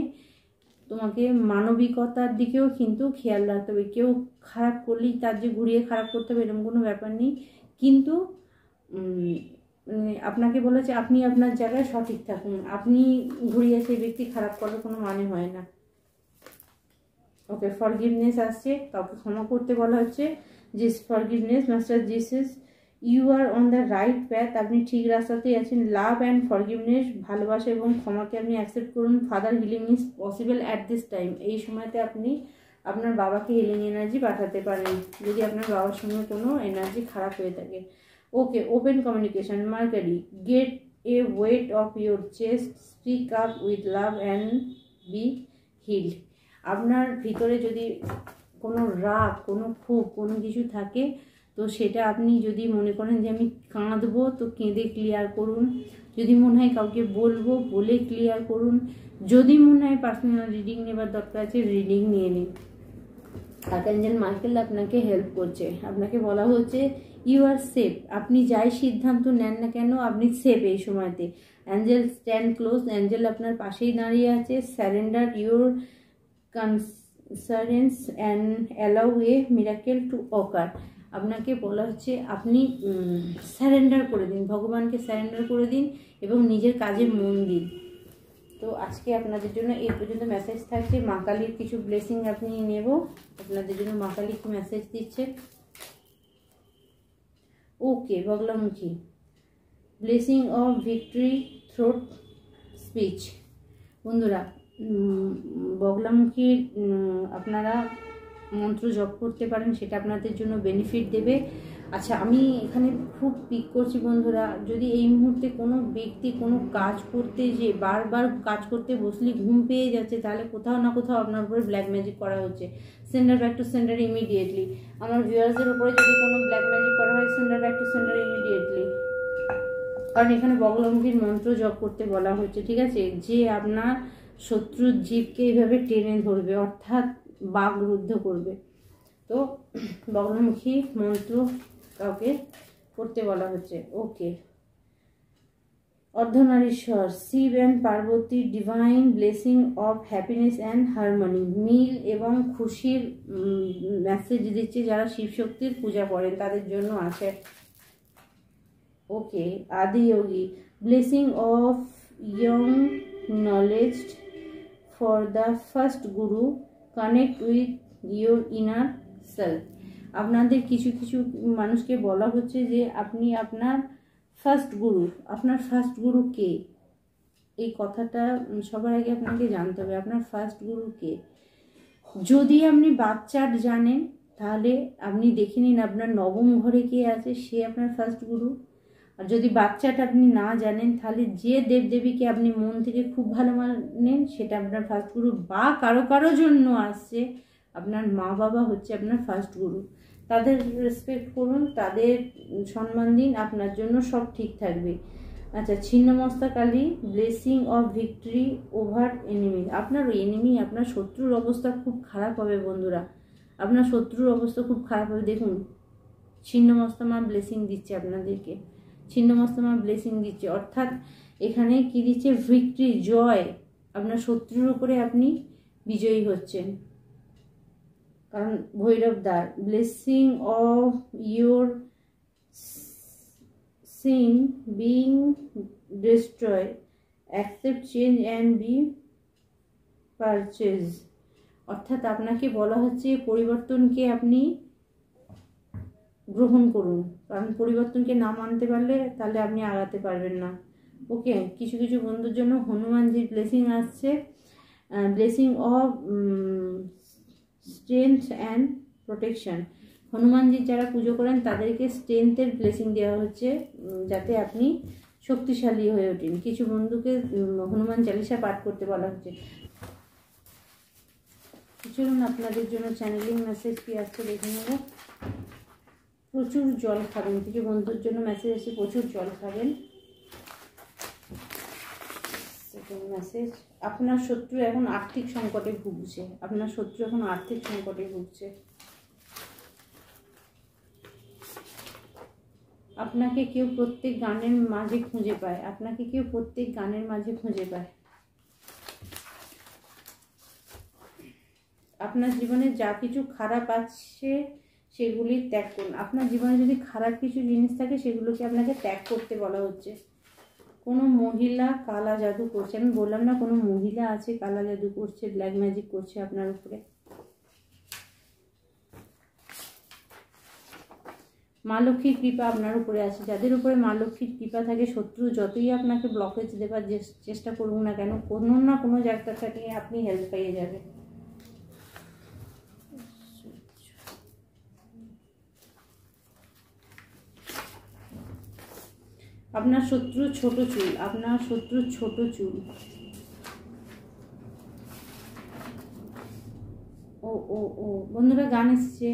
তোমাকে মানবিকতার দিকেও কিন্তু খেয়াল রাখতে হবে। কেউ খারাপ করলেই তার যে ঘুরিয়ে খারাপ করতে হবে এরকম কোনো ব্যাপার নেই। কিন্তু আপনাকে বলেছে আপনি আপনার জায়গায় সঠিক থাকুন, আপনি ঘুরিয়ে সেই ব্যক্তি খারাপ করার কোনো মানে হয় না। ওকে, ফরগিভনেস আসছে, কাউকে ক্ষমা করতে বলা হচ্ছে। Jesus forgiveness, master Jesus, you are on the right path, আপনি ঠিক রাস্তাতেই আছেন। লাভ অ্যান্ড ফরগিভনেস, ভালোবাসা এবং ক্ষমাকে আপনি অ্যাকসেপ্ট করুন। Father, healing is possible at this time, এই সময়তে আপনি আপনার বাবাকে হিলিং এনার্জি পাঠাতে পারেন যদি আপনার বাবার সঙ্গে কোনো এনার্জি খারাপ হয়ে থাকে। Okay, open communication. Mercury, get a weight off your chest, speak up with love and be healed. আপনার ভিতরে যদি কোনো রাগ, কোনো ক্ষোভ, কোনো কিছু থাকে, তো সেটা আপনি যদি মনে করেন যে আমি কাঁদবো, তো কেঁদে ক্লিয়ার করুন। যদি মনে হয় কাউকে বলবো, বলে ক্লিয়ার করুন। যদি মনে হয় পার্সোনাল রিডিং নেবার দরকার আছে, রিডিং নিয়ে নিন। আর্কাঞ্জেল মাইকেল আপনাকে হেল্প করছে। আপনাকে বলা হচ্ছে ইউ আর সেফ, আপনি যাই সিদ্ধান্ত নেন না কেন আপনি সেফ এই সময়তে। অ্যাঞ্জেল স্ট্যান্ড ক্লোজ, অ্যাঞ্জেল আপনার পাশেই দাঁড়িয়ে আছে। Surrender your concerns and allow a miracle to occur. আপনাকে বলা হচ্ছে আপনি স্যারেন্ডার করে দিন, ভগবানকে স্যারেন্ডার করে দিন এবং নিজের কাজে মন দিন। তো আজকে আপনাদের জন্য এই পর্যন্ত মেসেজ থাকছে। মা কালীর কিছু ব্লেসিং আপনি নেব। আপনাদের জন্য মা কালী কি মেসেজ দিচ্ছে। Okay, Baglamukhi, blessing of victory throat speech. বন্ধুরা, বগলামুখী আপনারা মন্ত্র জপ করতে পারেন, সেটা আপনাদের জন্য বেনিফিট দেবে। আচ্ছা, আমি এখানে খুব পিক করছি বন্ধুরা, যদি এই মুহূর্তে কোনো ব্যক্তি কোনো কাজ করতে যে বারবার কাজ করতে বসলে ঘুম পেয়ে যাচ্ছে, তাহলে কোথাও না কোথাও আপনার উপরে ব্ল্যাক ম্যাজিক করা হচ্ছে। Sender back to sender immediately. আমার ভিউয়ার্সদের উপরে যদি কোনো ব্ল্যাক ম্যাজিক করা হয়, sender back to sender immediately. কারণ এখানে বগলামুখীর মন্ত্র জপ করতে বলা হচ্ছে, ঠিক আছে, যে আপনার শত্রুর জীবকে এইভাবে টেনে ধরবে, অর্থাৎ বাগরুদ্ধ করবে। তো বগলামুখী মন্ত্র কাউকে করতে বলা হচ্ছে। Okay, Ardhanarishvara, Shiva and Parvati, divine blessing of happiness and harmony, মিল এবং খুশির মেসেজ দিচ্ছে যারা শিবশক্তির পূজা করেন তাদের জন্য আছে। Okay, Adiyogi, blessing of young knowledge for the first guru, connect with your inner self. আপনাদের কিছু কিছু মানুষকে বলা হচ্ছে যে আপনি আপনার ফার্স্ট গুরু, আপনার ফার্স্ট গুরু কে, এই কথাটা সবার আগে আপনাকে জানতে হবে, আপনার ফার্স্ট গুরু কে। যদি আপনি বাচ্চার জানেন তাহলে আপনি দেখে নিন আপনার নবম ঘরে কে আছে, সে আপনার ফার্স্ট গুরু। আর যদি বাচ্চাটা আপনি না জানেন তাহলে যে দেবদেবীকে আপনি মন থেকে খুব ভালো মানেন সেটা আপনার ফার্স্ট গুরু, বা কারো কারো জন্য আসছে আপনার মা বাবা হচ্ছে আপনার ফার্স্ট গুরু। তাদের রেসপেক্ট করুন, তাদের সম্মান দিন, আপনার জন্য সব ঠিক থাকবে। আচ্ছা, Chhinnamasta Kali, blessing of victory over enemy. আপনার এনিমি, আপনার শত্রুর অবস্থা খুব খারাপ হবে বন্ধুরা, আপনার শত্রুর অবস্থা খুব খারাপ হবে। দেখুন, ছিন্নমস্তা মা ব্লেসিং দিচ্ছে আপনাদেরকে, ছিন্নমস্তা মা ব্লেসিং দিচ্ছে, অর্থাৎ এখানে কি দিচ্ছে, ভিক্টরি, জয়, আপনার শত্রুর উপরে আপনি বিজয়ী হচ্ছেন। কারণ ভৈরব দ্বার, blessing of your sin being destroy, accept change and be purchase. অর্থাৎ আপনাকে বলা হচ্ছে পরিবর্তনকে আপনি গ্রহণ করুন, কারণ পরিবর্তনকে না মানতে পারলে তাহলে আপনি আগাতে পারবেন না। ওকে, কিছু কিছু বন্ধুর জন্য হনুমানজির ব্লেসিং আসছে, blessing of strength and protection. হনুমানজির যারা পুজো করেন তাদেরকে স্ট্রেংথের ব্লেসিং দেওয়া হচ্ছে যাতে আপনি শক্তিশালী হয়ে ওঠেন। কিছু বন্ধুকে হনুমান চালিসা পাঠ করতে বলা হচ্ছে। চলুন আপনাদের জন্য চ্যানেলিং মেসেজ কি আসছে দেখে নেব। প্রচুর জল খাবেন, কিছু বন্ধুর জন্য মেসেজ আসছে প্রচুর জল খাবেন। সেকেন্ড মেসেজ, আপনার শত্রু এখন আর্থিক সংকটে ভুগছে, আপনার শত্রু এখন আর্থিক সংকটে ভুগছে। আপনাকে কেউ প্রত্যেক গানের মাঝে খুঁজে পায়, আপনাকে কেউ প্রত্যেক গানের মাঝে খুঁজে পায়। আপনার জীবনে যা কিছু খারাপ আছে সেগুলি ত্যাগ করুন। আপনার জীবনে যদি খারাপ কিছু জিনিস থাকে সেগুলোকে আপনাকে ত্যাগ করতে বলা হচ্ছে। কোনো মহিলা কালা জাদু করছে, আমি বললাম না কোনো মহিলা আছে কালা জাদু করছে, ব্ল্যাক ম্যাজিক করছে আপনার উপরে। মা লক্ষ্মীর কৃপা আপনার উপরে আছে। যাদের উপরে মা লক্ষ্মীর কৃপা থাকে, শত্রু যতই আপনাকে ব্লকেজ দেবার চেষ্টা করুন না কেন, কোনো না কোনো জায়গা থেকে আপনি হেল্প পেয়ে যাবেন। আপনার শত্রু ছোট চুল, আপনার শত্রু ছোট চুল। ও ও ও বন্ধুরা, গান এসছে,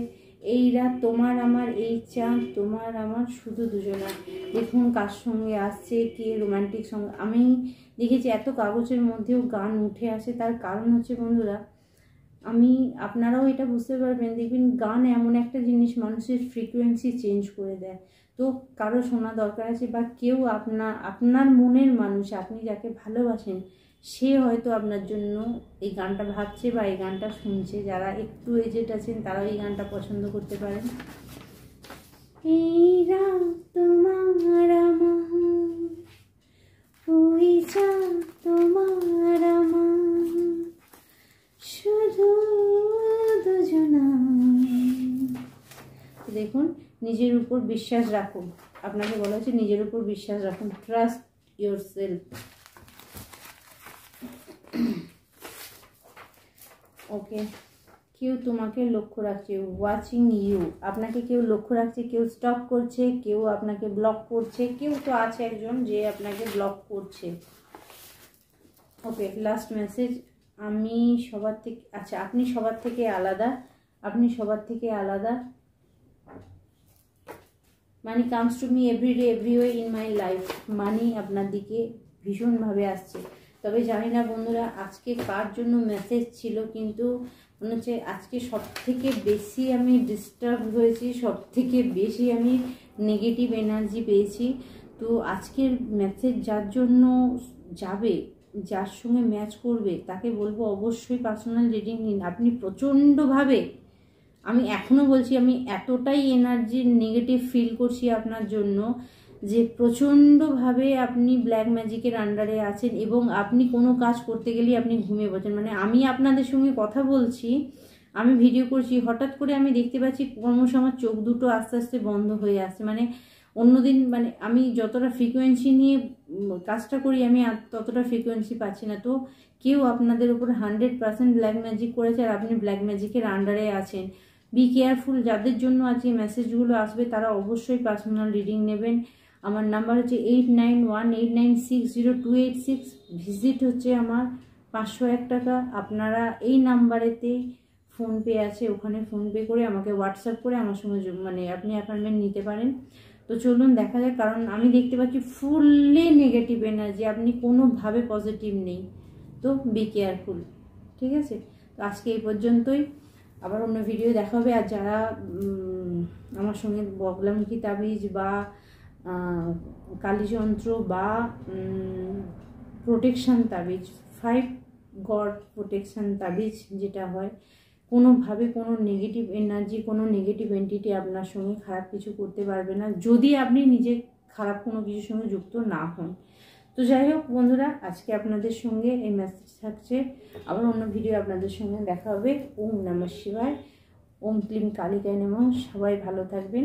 এই রাত তোমার আমার, এই চাঁদ তোমার আমার, শুধু দুজনা। দেখুন কার সঙ্গে আসছে, কে রোমান্টিক সঙ্গে। আমি দেখেছি এত কাগজের মধ্যেও গান উঠে আসে, তার কারণ হচ্ছে বন্ধুরা, আপনারাও এটা বুঝতে পারবেন, দেখবেন গান এমন একটা জিনিস মানুষের ফ্রিকোয়েন্সি চেঞ্জ করে দেয়। তো কারো শোনা দরকার আছে, বা কেউ আপনার মনের মানুষ, আপনি যাকে ভালোবাসেন সে হয়তো আপনার জন্য এই গানটা ভাবছে বা এই গানটা শুনছে। যারা একটু এজেড আছেন তারাও এই গানটা পছন্দ করতে পারেন। এই রাত তোমার আমার, ওই চাঁদ তোমার আমার, শুধু দুজনা। দেখুন, নিজের উপর বিশ্বাস রাখুন, আপনাকে বলা হচ্ছে নিজের উপর বিশ্বাস রাখুন, ট্রাস্ট ইয়োর সেলফ। ওকে, কেউ তোমাকে লক্ষ্য রাখছে, ওয়াচিং ইউ। আপনাকে কেউ লক্ষ্য রাখছে, কেউ স্টপ করছে, কেউ আপনাকে ব্লক করছে, কেউ তো আছে একজন যে আপনাকে ব্লক করছে। ওকে, লাস্ট মেসেজ, আমি সবার থেকে, আচ্ছা আপনি সবার থেকে আলাদা, আপনি সবার থেকে আলাদা। Money comes to me everyday everyway in my life. Money আপনার দিকে ভীষণভাবে আসছে। তবে জানি না বন্ধুরা আজকে কার জন্য মেসেজ ছিল, কিন্তু মনে হচ্ছে আজকে সব থেকে বেশি আমি ডিস্টার্ব হয়েছি, সব থেকে বেশি আমি নেগেটিভ এনার্জি পেয়েছি। তো আজকের মেসেজ যার জন্য যাবে, যার সঙ্গে ম্যাচ করবে, তাকে বলবো অবশ্যই পার্সোনাল রিডিং নিন। আপনি প্রচণ্ডভাবে, আমি এখনও বলছি, আমি এতটাই এনার্জি নেগেটিভ ফিল করছি আপনার জন্য যে প্রচণ্ডভাবে আপনি ব্ল্যাক ম্যাজিকের আন্ডারে আছেন এবং আপনি কোনো কাজ করতে গেলেই আপনি ঘুমিয়ে পড়ছেন। মানে আমি আপনাদের সঙ্গে কথা বলছি, আমি ভিডিও করছি, হঠাৎ করে আমি দেখতে পাচ্ছি ক্রমশ আমার চোখ দুটো আস্তে আস্তে বন্ধ হয়ে আসছে। মানে অন্যদিন মানে আমি যতটা ফ্রিকোয়েন্সি নিয়ে কাজটা করি আমি ততটা ফ্রিকোয়েন্সি পাচ্ছি না। তো কেউ আপনাদের উপর 100% ব্ল্যাক ম্যাজিক করেছে আর আপনি ব্ল্যাক ম্যাজিকের আন্ডারে আছেন। Be careful. যাদের জন্য আজকে মেসেজগুলো আসবে তারা অবশ্যই পার্সোনাল রিডিং নেবেন। আমার নাম্বার হচ্ছে 8918960286। ভিজিট হচ্ছে আমার 501 টাকা। আপনারা এই নাম্বারেতে ফোনপে আছে, ওখানে ফোনপে করে আমাকে হোয়াটসঅ্যাপ করে আমার সঙ্গে মানে আপনি অ্যাপয়েন্টমেন্ট নিতে পারেন। তো চলুন দেখা যায়, কারণ আমি দেখতে পাচ্ছি ফুললি নেগেটিভ এনার্জি, আপনি কোনোভাবে পজিটিভ নেই। তো বি কেয়ারফুল, ঠিক আছে? তো আজকে এই পর্যন্তই, আবার অন্য ভিডিও দেখা হবে। আর যারা আমার সঙ্গে বগলামুখী তাবিজ বা কালীযন্ত্র বা প্রোটেকশান তাবিজ, 5 গড প্রোটেকশান তাবিজ যেটা হয়, কোনোভাবে কোনো নেগেটিভ এনার্জি, কোনো নেগেটিভ এন্টিটি আপনার সঙ্গে খারাপ কিছু করতে পারবে না, যদি আপনি নিজে খারাপ কোনো কিছুর সঙ্গে যুক্ত না হন। তো যাই হোক বন্ধুরা, আজকে আপনাদের সঙ্গে এই মেসেজ থাকছে। আবার অন্য ভিডিও আপনাদের সঙ্গে দেখা হবে। ওম নমঃ শিবায়, ওম ক্লিম কালিকায় নমঃ। সবাই ভালো থাকবেন।